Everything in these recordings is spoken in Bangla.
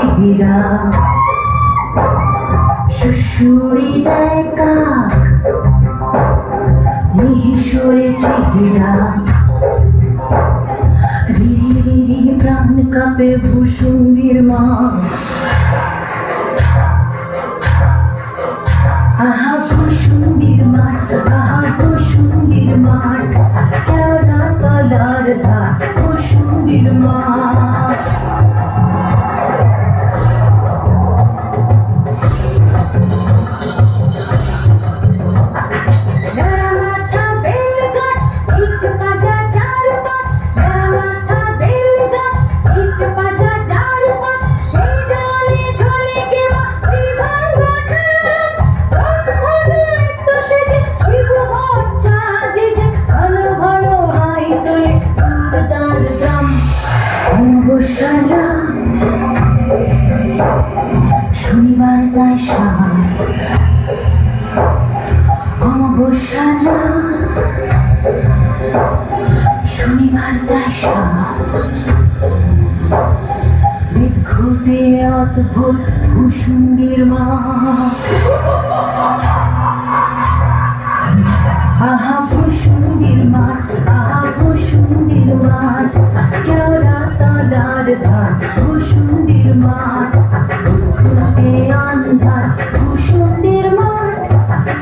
চিহিরা সুশুরি দেয় কাক মিহিসরে চিহিরা রিরি প্রাণ কাঁপে ভূসুন্ডির মা আহা ভূসুন্ডির মাঠ আহা ভূসুন্ডির মাঠ কেওড়া কলার ধা ভূসুন্ডির মাঠ শনিবার তাই সাত অমাবস্যার রাত শনিবার তাই সাত বিক্ষোভে অদ্ভুত ভূসুন্ডির মা আহা ভূসুন্ডির মাঠ আহা ভূসুন্ডির মাঠ কেওড়া তলার ধার ভূসুন্ডির মাঠ ঘুরঘুরে আন্ধার ভূসুন্ডির মাঠ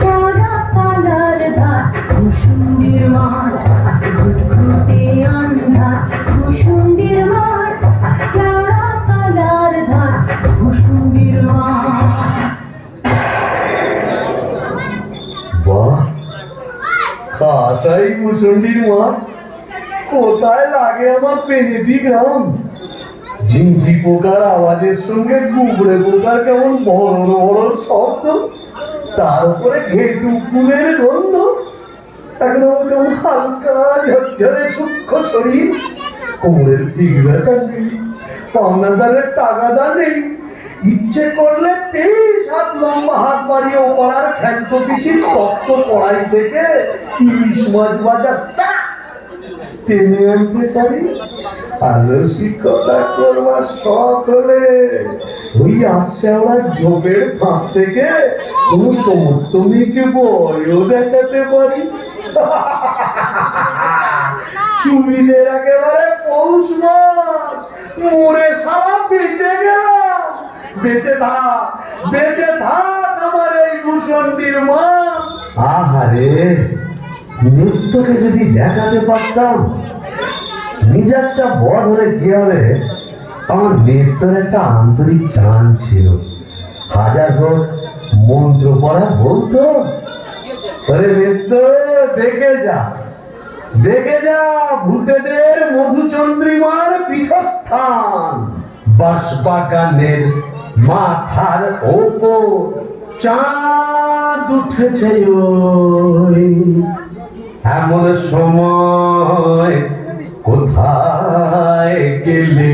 কেওড়া তলার ধার ভূসুন্ডির মাঠ ঘুরঘুরে আন্ধার ভূসুন্ডির মাঠ কেওড়া তলার ধার ভূসুন্ডির মাঠ। বাহ, কাসাই ভূসুন্ডির মাঠ কোথায় লাগে আমার পেনেটি গ্রাম। ঝিঁঝি পোকার আওয়াজের সঙ্গে গুবড়ে পোকার কেমন বড় বড় শব্দ, তারপরে ঘেটু ফুলের গন্ধ, একদম কেমন হালকা ঝরঝরে সূক্ষ্ম শরীর, কোমরের ঠিক ব্যথা নেই, পাওনাদারের তাগাদা নেই, ইচ্ছে করলে 23 হাত লম্বা হাত বাড়িয়ে ওপাড়ার খ্যান্ত পিসির তপ্ত কড়াই থেকে ইলিশ মাছ ভাজা টেনে আনতে পারি। আলসিকতা করবার শখ হলে ওই আশ্যাওড়ার ঝোপের ফাঁক থেকে কোনো সমর্থনীকে বয়ও দেখাতে পারি। সুবিধের একেবারে পৌষ মাস, মরে সারা বেঁচে গেলাম। বেঁচে থাক আমার এই ভূসুন্ডির মা। আহারে, নৃত্যকে যদি দেখাতে পারতাম, মিজাজটা বড় হলে কি হবে। আমার নৃত্যের একটা আন্তরিক টান ছিল, হাজার হোক মন্ত্র পড়া বলতো, আরে নৃত্য দেখে যা ভূতেদের মধুচন্দ্রিমার পীঠস্থান। বাঁশবাগানের মাথার ওপর চাঁদ উঠেছে ওই, এমন সময় কোথায় গেলে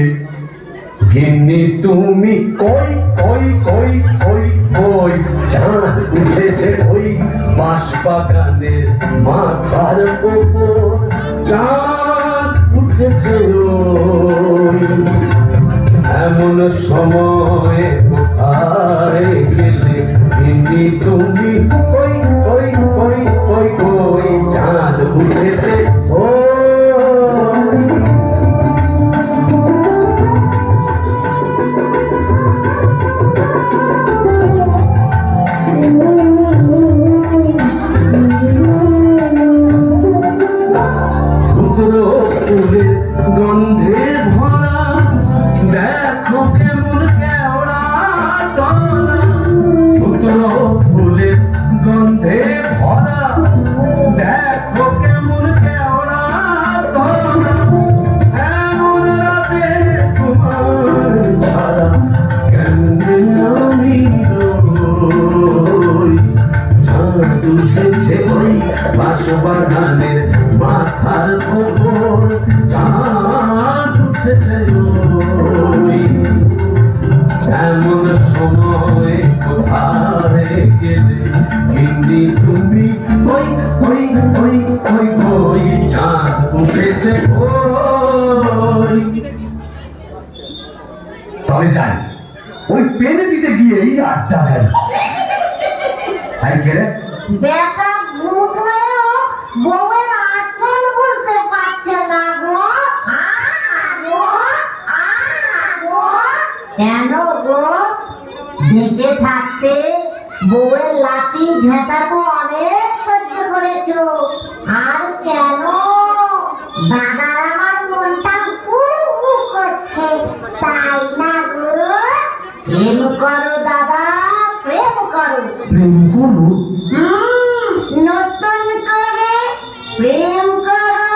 গিন্নি তুমি, কই কই কই কই কই, চাঁদ উঠেছে ওই বাঁশবাগানের মাথার ওপর, চাঁদ উঠেছে ওই, এমন সময় কোথায় গেলে গিন্নি তুমি, কই কই কই কই কই, চাঁদ উঠেছে ওই। গন্ধে ভরা দেখো কেমন কেওড়া তলা, ধুতরো ফুলের গন্ধে ভরা দেখো কেমন কেওড়া তলা, এমন রাতে তোমার ছাড়া কেমনে আমি রই, চাঁদ উঠেছে ওই বাঁশবাগানের মাথার ওপর, চাঁদ উঠেছে ওই, এমন সময় কোথায় গেলে গিন্নি তুমি, ওই ওই ওই ওই ওই, চাঁদ উঠেছে ওই। তবে যাই, ওই পেনে দিতে গিয়েই আড্ডা গেল। তাই কেরে বেটা ভূত হয়েও বউয়ের আঁচল বলতে পারছে না গো। কেন গো? বেঁচে থাকতে বউয়ের লাঠি ঝেঁটা তো অনেক সহ্য করেছো, আর কেন? দাদার আমার মনটা হু হু করছে, তাই না গো? প্রেম করো দাদা, প্রেম করো। প্রেম করবো? নতুন করে প্রেম করো।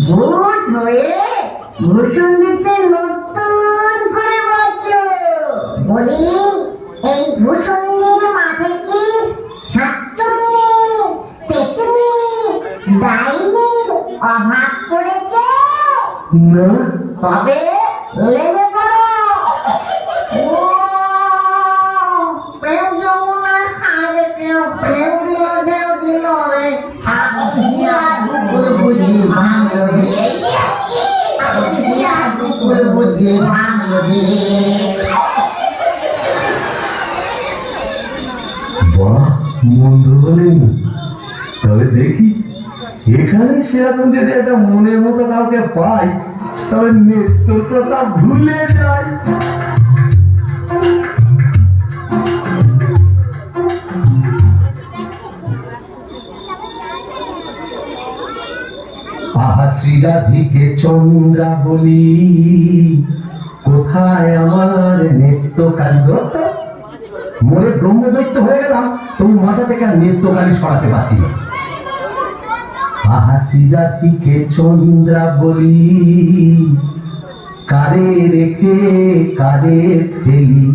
ভূত হয়ে ভূষণ্ডিতে নতুন করে বাঁচো। বলি, এই ভূষণ্ডির মাঠে কি শাকচুন্নি, পেতনি, ডাইনির অভাব পড়েছে? না। তবে লেগে পড়ো। ও প্রেম যমুনায় হারে কেউ ঢেউ দিল রে। আবিয়া দুকুল বুঝি ভাঙলো রে। আবিয়া দুকুল বুঝি ভাঙলো রে। বাহ, মন্দ বলেনি। তবে দেখি এখানে সেরকম যদি একটা মনের মতো কাউকে পাই, তবে নেত্রর কথা ভুলে যাই। আহা শ্রীরাধিকে চন্দ্রা বলি, কোথায় আমার নেত্রকালী? দত্ত মনে ব্রহ্মদৈত্য হয়ে গেলাম, তুমি মাথা থেকে আর নেত্রকালী সরাতে পারছি না। আহা শ্রীরাধিকে চন্দ্রা বলি, কারে রেখে কারে ফেলি।